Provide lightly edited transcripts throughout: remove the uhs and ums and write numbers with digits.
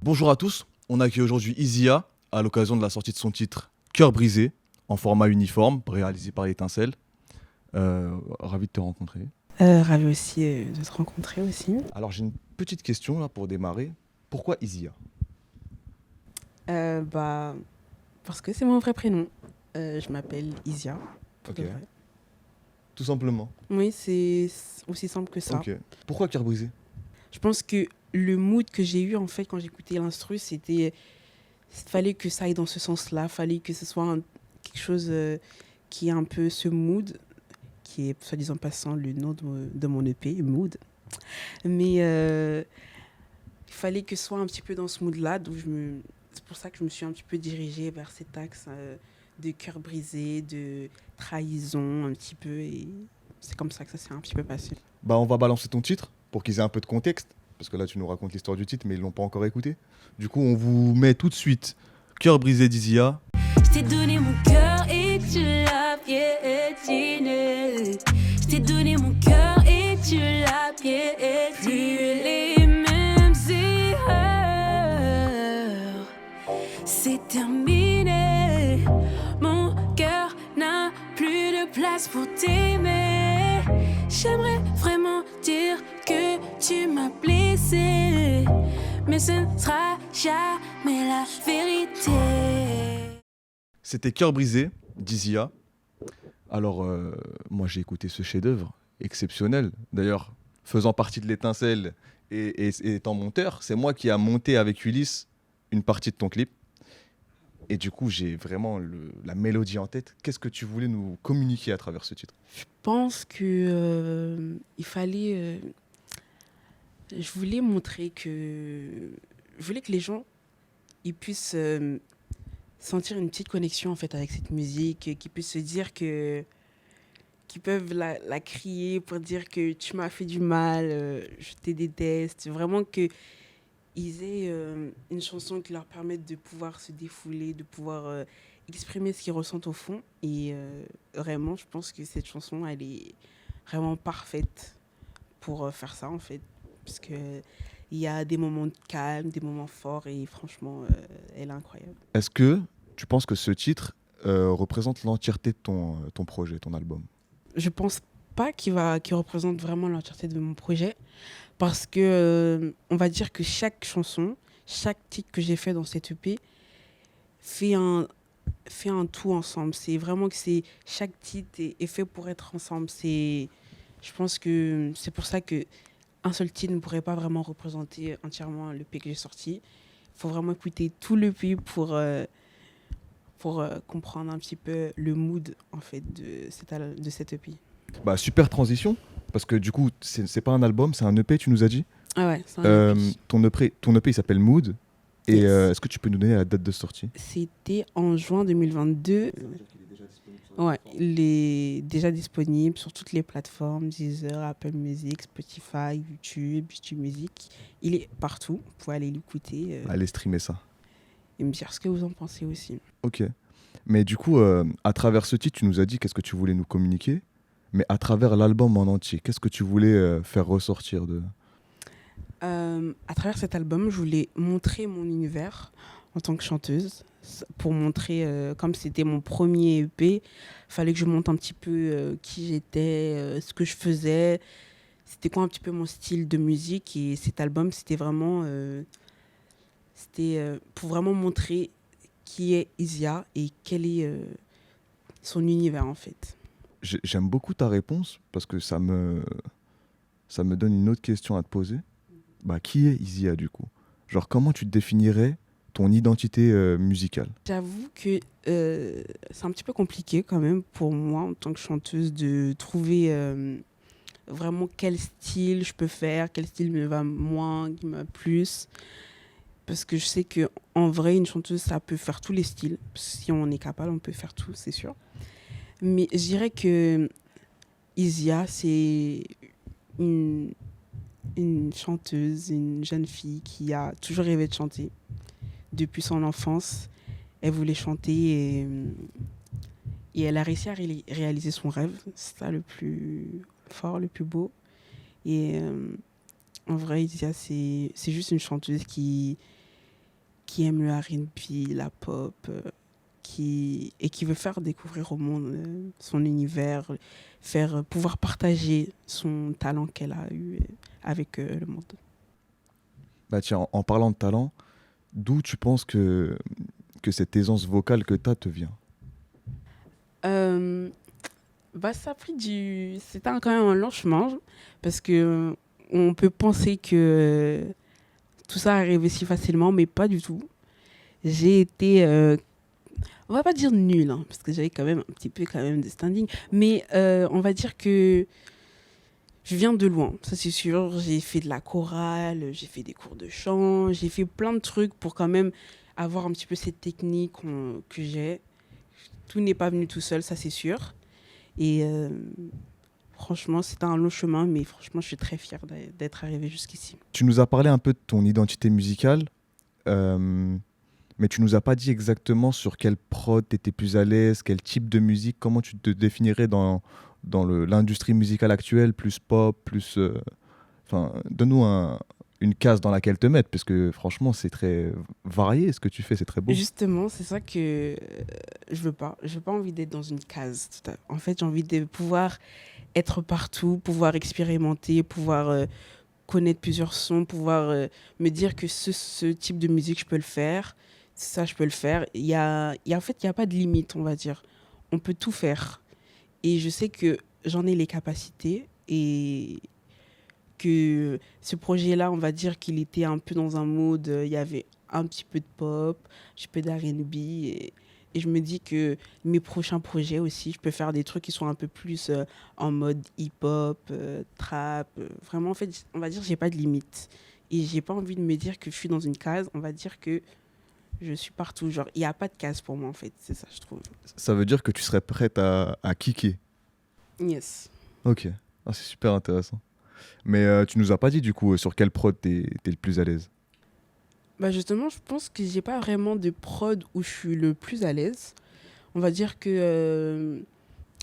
Bonjour à tous, on accueille aujourd'hui Izia à l'occasion de la sortie de son titre Cœur brisé en format uniforme réalisé par Étincelle. Ravi de te rencontrer. Ravi aussi de te rencontrer aussi. Alors j'ai une petite question là pour démarrer. Pourquoi Izia ? Parce que c'est mon vrai prénom. Je m'appelle Izia. Pour de vrai. Tout simplement. Oui, c'est aussi simple que ça. Ok. Pourquoi Cœur brisé ? Je pense que le mood que j'ai eu en fait quand j'écoutais l'instru, fallait que ça aille dans ce sens-là, fallait que ce soit quelque chose qui ait un peu ce mood, qui est soi-disant passant le nom de mon EP, Mood. Mais il fallait que ce soit un petit peu dans ce mood-là, donc c'est pour ça que je me suis un petit peu dirigée vers cet axe de cœur brisé, de trahison un petit peu, et c'est comme ça que ça s'est un petit peu passé. On va balancer ton titre pour qu'ils aient un peu de contexte, parce que là tu nous racontes l'histoire du titre mais ils l'ont pas encore écouté. Du coup on vous met tout de suite Cœur brisé d'Izia. Je t'ai donné mon cœur et tu l'as piétiné. Je t'ai donné mon cœur et tu l'as piétiné. Plus les mêmes erreurs, c'est terminé. Mon cœur n'a plus de place pour t'aimer. J'aimerais vraiment dire que tu m'as blessé, mais ce ne sera jamais la vérité. C'était Cœur brisé d'Izia. Alors moi j'ai écouté ce chef-d'œuvre exceptionnel. D'ailleurs faisant partie de l'Étincelle et étant monteur, c'est moi qui a monté avec Ulysse une partie de ton clip. Et du coup, j'ai vraiment la mélodie en tête. Qu'est-ce que tu voulais nous communiquer à travers ce titre ? Je pense que il fallait... je voulais montrer que... Je voulais que les gens ils puissent sentir une petite connexion en fait, avec cette musique, qu'ils puissent se dire qu'ils peuvent la crier pour dire que tu m'as fait du mal, je te déteste. Vraiment que ils aient une chanson qui leur permette de pouvoir se défouler, de pouvoir exprimer ce qu'ils ressentent au fond. Et vraiment, je pense que cette chanson, elle est vraiment parfaite pour faire ça, en fait. Parce qu'il y a des moments de calme, des moments forts, et franchement, elle est incroyable. Est-ce que tu penses que ce titre représente l'entièreté de ton projet, ton album ? Je pense pas qu'il représente vraiment l'entièreté de mon projet. Parce que on va dire que chaque chanson, chaque titre que j'ai fait dans cette EP fait un tout ensemble. C'est vraiment que chaque titre est fait pour être ensemble. Je pense que c'est pour ça que un seul titre ne pourrait pas vraiment représenter entièrement l'EP que j'ai sorti. Il faut vraiment écouter tout l'EP pour comprendre un petit peu le mood en fait de cette EP. Super transition, parce que du coup, c'est pas un album, c'est un EP, tu nous as dit. Ah ouais, c'est un EP. Ton EP, il s'appelle Mood. Et Yes. Est-ce que tu peux nous donner la date de sortie ? C'était en juin 2022. Ouais, il est déjà disponible sur toutes les plateformes, Deezer, Apple Music, Spotify, YouTube Music. Il est partout, vous pouvez aller l'écouter Allez streamer ça. et me dire ce que vous en pensez aussi. Ok. Mais du coup, à travers ce titre, tu nous as dit qu'est-ce que tu voulais nous communiquer. Mais à travers l'album en entier, qu'est-ce que tu voulais faire ressortir de... À travers cet album, je voulais montrer mon univers en tant que chanteuse. Pour montrer, comme c'était mon premier EP, il fallait que je montre un petit peu qui j'étais, ce que je faisais, c'était quoi un petit peu mon style de musique. Et cet album, c'était vraiment pour vraiment montrer qui est Izia et quel est son univers en fait. J'aime beaucoup ta réponse parce que ça me donne une autre question à te poser. Qui est Izia du coup ? Genre comment tu te définirais ton identité musicale ? J'avoue que c'est un petit peu compliqué quand même pour moi en tant que chanteuse de trouver vraiment quel style je peux faire, quel style me va moins, qui me va plus. Parce que je sais qu'en vrai, une chanteuse, ça peut faire tous les styles. Si on est capable, on peut faire tout, c'est sûr. Mais je dirais que Izia, c'est une chanteuse, une jeune fille qui a toujours rêvé de chanter. Depuis son enfance, elle voulait chanter Et elle a réussi à réaliser son rêve. C'est ça le plus fort, le plus beau. Et en vrai, Isia, c'est juste une chanteuse qui aime le R&B, la pop, et qui veut faire découvrir au monde son univers, pouvoir partager son talent qu'elle a eu avec le monde. Bah tiens, en parlant de talent, d'où tu penses que cette aisance vocale que tu as te vient? Ça a pris c'était quand même un long chemin parce que on peut penser que tout ça arrive si facilement, mais pas du tout. J'ai été, on va pas dire nulle, hein, parce que j'avais quand même un petit peu quand même de standing, mais on va dire que je viens de loin, ça c'est sûr. J'ai fait de la chorale, j'ai fait des cours de chant, j'ai fait plein de trucs pour quand même avoir un petit peu cette technique que j'ai. Tout n'est pas venu tout seul, ça c'est sûr. Et franchement, c'était un long chemin, mais franchement, je suis très fière d'être arrivée jusqu'ici. Tu nous as parlé un peu de ton identité musicale, mais tu nous as pas dit exactement sur quelle prod tu étais plus à l'aise, quel type de musique, comment tu te définirais dans l'industrie musicale actuelle, plus pop, plus... Enfin, donne-nous une case dans laquelle te mettre, parce que franchement, c'est très varié ce que tu fais, c'est très beau. Justement, c'est ça que je veux pas. Je veux pas envie d'être dans une case. En fait, j'ai envie de pouvoir être partout, pouvoir expérimenter, pouvoir connaître plusieurs sons, pouvoir me dire que ce type de musique, je peux le faire. Ça, je peux le faire. En fait, il n'y a pas de limite, on va dire. On peut tout faire. Et je sais que j'en ai les capacités et que ce projet-là, on va dire qu'il était un peu dans un mode, il y avait un petit peu de pop, un petit peu d'R&B et je me dis que mes prochains projets aussi, je peux faire des trucs qui sont un peu plus en mode hip-hop, trap. Vraiment, en fait, on va dire j'ai pas de limite. Et j'ai pas envie de me dire que je suis dans une case, on va dire que je suis partout. Genre, il n'y a pas de case pour moi, en fait. C'est ça, je trouve. Ça veut dire que tu serais prête à kicker. Yes. Ok, ah, c'est super intéressant. Mais tu nous as pas dit du coup sur quelle prod t'es le plus à l'aise. Bah justement, je pense que j'ai pas vraiment de prod où je suis le plus à l'aise. On va dire que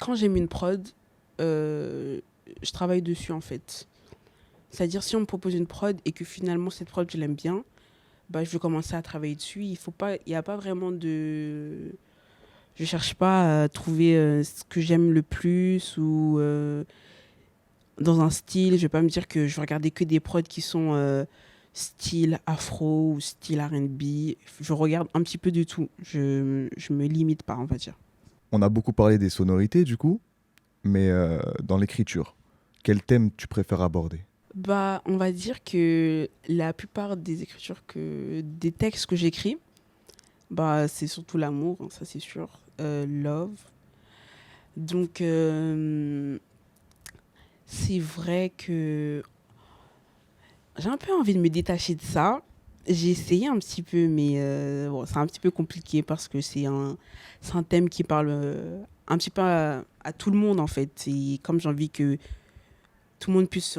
quand j'aime une prod, je travaille dessus en fait. C'est-à-dire si on me propose une prod et que finalement cette prod je l'aime bien, bah je vais commencer à travailler dessus. Il y a pas vraiment de, je cherche pas à trouver ce que j'aime le plus ou dans un style. Je vais pas me dire que je vais regarder que des prods qui sont style afro ou style R&B. Je regarde un petit peu de tout. Je me limite pas, on va dire. On a beaucoup parlé des sonorités du coup, mais dans l'écriture, quel thème tu préfères aborder? Bah, on va dire que la plupart des textes que j'écris, bah, c'est surtout l'amour, hein, ça c'est sûr. Love. Donc, c'est vrai que j'ai un peu envie de me détacher de ça. J'ai essayé un petit peu, mais bon, c'est un petit peu compliqué parce que c'est un thème qui parle un petit peu à tout le monde en fait. Et comme j'ai envie que tout le monde puisse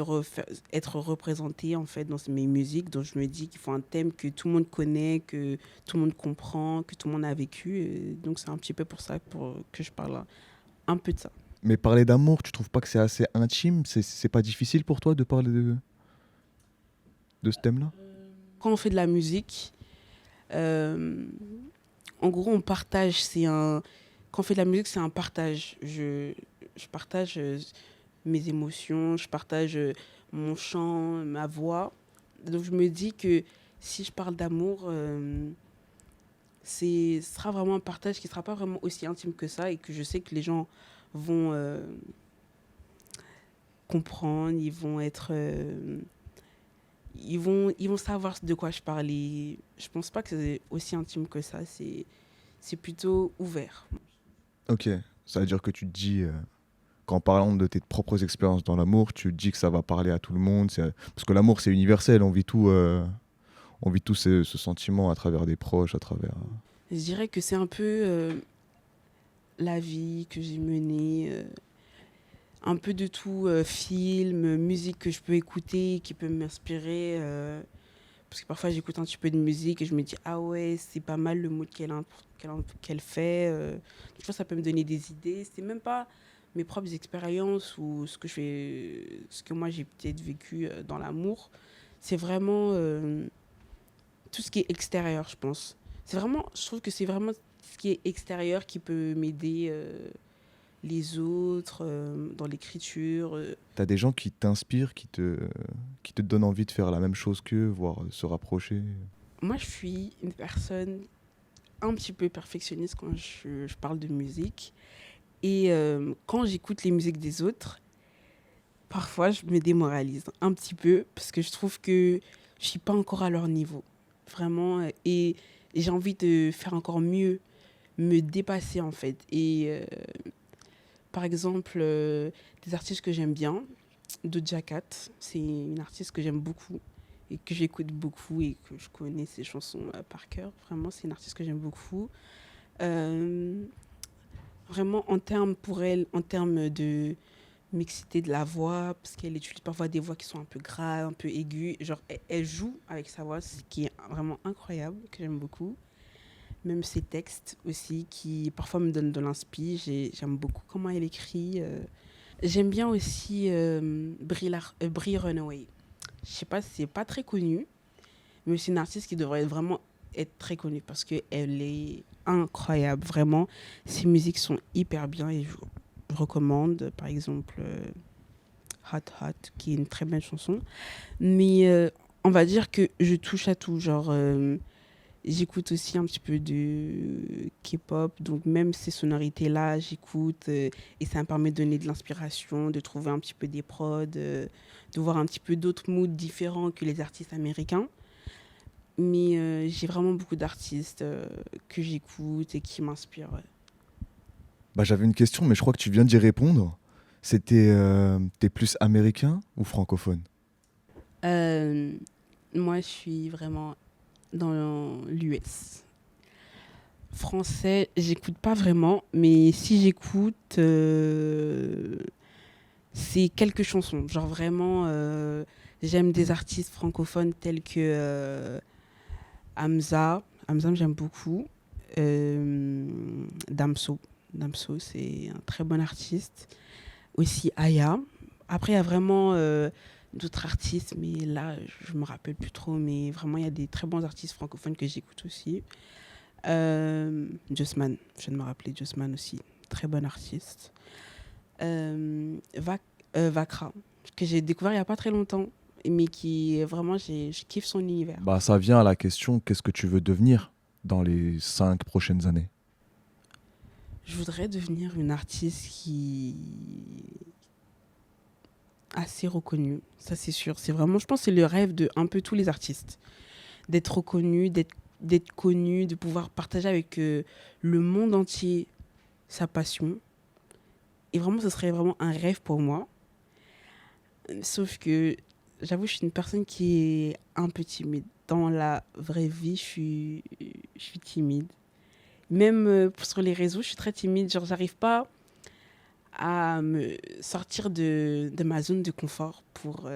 être représenté en fait dans mes musiques, donc je me dis qu'il faut un thème que tout le monde connaît, que tout le monde comprend, que tout le monde a vécu. Et donc c'est un petit peu pour ça que je parle un peu de ça. Mais parler d'amour, tu trouves pas que c'est assez intime? C'est pas difficile pour toi de parler de ce thème-là? Quand on fait de la musique, en gros, on partage. Quand on fait de la musique, c'est un partage. Je partage mes émotions, je partage mon chant, ma voix. Donc je me dis que si je parle d'amour, ce sera vraiment un partage qui ne sera pas vraiment aussi intime que ça et que je sais que les gens vont comprendre, ils vont être... ils vont savoir de quoi je parle. Et je pense pas que c'est aussi intime que ça. C'est plutôt ouvert. Ok, ça veut dire que tu te dis, qu'en parlant de tes propres expériences dans l'amour, tu te dis que ça va parler à tout le monde. Parce que l'amour, c'est universel, on vit tout ce sentiment à travers des proches, à travers... Je dirais que c'est un peu la vie que j'ai menée, un peu de tout, film, musique que je peux écouter, qui peut m'inspirer Parce que parfois, j'écoute un petit peu de musique et je me dis, ah ouais, c'est pas mal le mood qu'elle fait. Tu vois, ça peut me donner des idées. C'est même pas mes propres expériences ou ce que moi j'ai peut-être vécu dans l'amour. C'est vraiment tout ce qui est extérieur, je pense. Je trouve que c'est vraiment ce qui est extérieur qui peut m'aider les autres dans l'écriture. T'as des gens qui t'inspirent, qui te donnent envie de faire la même chose qu'eux, voire se rapprocher. Moi, je suis une personne un petit peu perfectionniste quand je parle de musique. Et quand j'écoute les musiques des autres, parfois, je me démoralise un petit peu parce que je trouve que je suis pas encore à leur niveau. Vraiment. Et j'ai envie de faire encore mieux, me dépasser en fait. Et par exemple, des artistes que j'aime bien, Doja Cat, c'est une artiste que j'aime beaucoup et que j'écoute beaucoup et que je connais ses chansons par cœur. Vraiment, c'est une artiste que j'aime beaucoup. Euh, Vraiment, en termes pour elle, en termes de mixité de la voix, parce qu'elle utilise parfois des voix qui sont un peu graves, un peu aiguës. Genre, elle joue avec sa voix, ce qui est vraiment incroyable, que j'aime beaucoup. Même ses textes aussi, qui parfois me donnent de l'inspi. J'aime beaucoup comment elle écrit. J'aime bien aussi Brie Runaway. Je sais pas, c'est pas très connu, mais c'est une artiste qui devrait vraiment être très connue parce qu'elle est incroyable, vraiment. Ses musiques sont hyper bien et je recommande, par exemple, Hot Hot, qui est une très belle chanson. Mais on va dire que je touche à tout, genre... j'écoute aussi un petit peu de K-pop, donc même ces sonorités-là, j'écoute et ça me permet de donner de l'inspiration, de trouver un petit peu des prods, de voir un petit peu d'autres moods différents que les artistes américains. Mais j'ai vraiment beaucoup d'artistes que j'écoute et qui m'inspirent. Ouais. Bah, j'avais une question, mais je crois que tu viens d'y répondre. T'es plus américain ou francophone? Moi, je suis vraiment dans l'US. Français, j'écoute pas vraiment, mais si j'écoute, c'est quelques chansons. Genre vraiment, j'aime des artistes francophones tels que Hamza. Hamza, j'aime beaucoup. Damso. Damso, c'est un très bon artiste. Aussi Aya. Après, il y a vraiment d'autres artistes, mais là, je me rappelle plus trop. Mais vraiment, il y a des très bons artistes francophones que j'écoute aussi. Jossman, je viens de me rappeler Jossman aussi. Très bon artiste. Vakra, que j'ai découvert il n'y a pas très longtemps, mais qui vraiment, je kiffe son univers. Bah, ça vient à la question, qu'est-ce que tu veux devenir dans les 5 prochaines années? Je voudrais devenir une artiste qui assez reconnue, ça c'est sûr. C'est vraiment, je pense que c'est le rêve de un peu tous les artistes. D'être reconnu, d'être connu, de pouvoir partager avec le monde entier sa passion. Et vraiment, ce serait vraiment un rêve pour moi. Sauf que, j'avoue, je suis une personne qui est un peu timide. Dans la vraie vie, je suis timide. Même sur les réseaux, je suis très timide. Genre, j'arrive pas à me sortir de ma zone de confort pour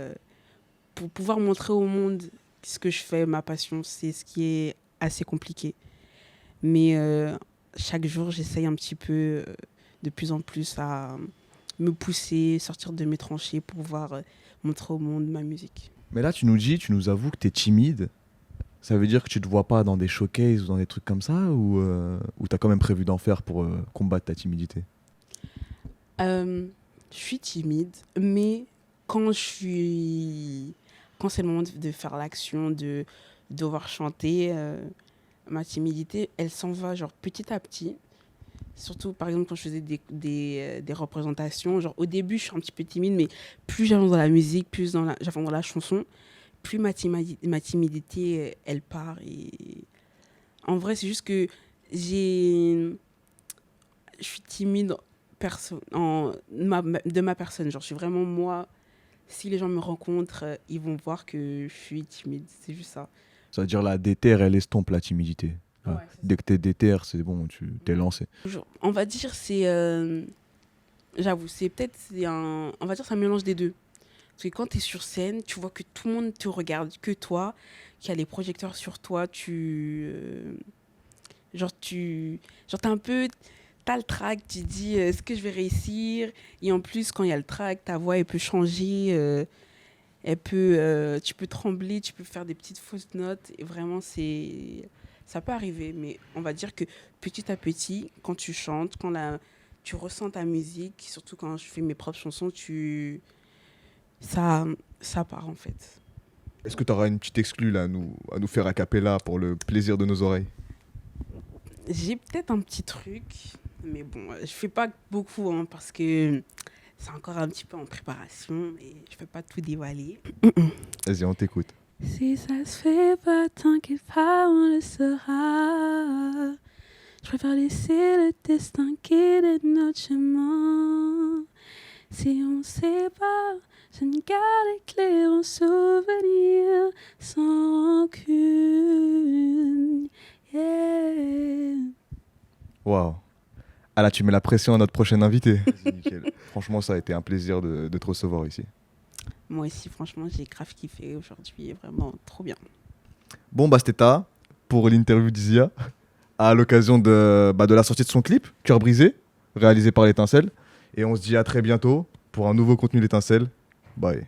pouvoir montrer au monde ce que je fais, ma passion. C'est ce qui est assez compliqué. Mais chaque jour, j'essaye un petit peu, de plus en plus, à me pousser, sortir de mes tranchées pour pouvoir montrer au monde ma musique. Mais là, tu nous avoues que tu es timide. Ça veut dire que tu te vois pas dans des showcases ou dans des trucs comme ça, ou tu as quand même prévu d'en faire pour combattre ta timidité? Je suis timide, mais quand c'est le moment de faire l'action, de devoir chanter, ma timidité, elle s'en va genre petit à petit. Surtout, par exemple, quand je faisais des représentations. Genre, au début, je suis un petit peu timide, mais plus j'avance dans la musique, plus j'avance dans la chanson, plus ma timidité, elle part. Et en vrai, c'est juste que je suis timide de ma personne. Genre, je suis vraiment moi. Si les gens me rencontrent, ils vont voir que je suis timide. C'est juste ça. Ça veut dire la déterre, elle estompe la timidité. Ouais, Dès que t'es déterre, c'est bon, tu t'es lancé. On va dire j'avoue, on va dire c'est un mélange des deux. Parce que quand tu es sur scène, tu vois que tout le monde te regarde, que toi, qu'il y a les projecteurs sur toi, genre, t'as un peu, t'as le track, tu dis, est-ce que je vais réussir? Et en plus, quand il y a le track, ta voix, elle peut changer, tu peux trembler, tu peux faire des petites fausses notes. Et vraiment, ça peut arriver, mais on va dire que petit à petit, quand tu chantes, tu ressens ta musique, surtout quand je fais mes propres chansons, ça part en fait. Est-ce que tu auras une petite exclue là, à nous faire a cappella pour le plaisir de nos oreilles? J'ai peut-être un petit truc, mais bon, je fais pas beaucoup hein, parce que c'est encore un petit peu en préparation et je peux pas tout dévoiler. Vas-y, on t'écoute. Si ça se fait pas, t'inquiète pas, on le saura. Je préfère laisser le destin guider notre chemin. Si on sépare, je ne garde les clés en souvenir sans rancune. Yeah. Waouh. Ah là, tu mets la pression à notre prochain invité. Vas-y, nickel. Franchement, ça a été un plaisir de te recevoir ici. Moi aussi, franchement, j'ai grave kiffé aujourd'hui. Vraiment trop bien. Bon, bah, c'était ta pour l'interview d'Isia à l'occasion de la sortie de son clip, Cœur brisé, réalisé par l'Étincelle. Et on se dit à très bientôt pour un nouveau contenu l'Étincelle. Bye.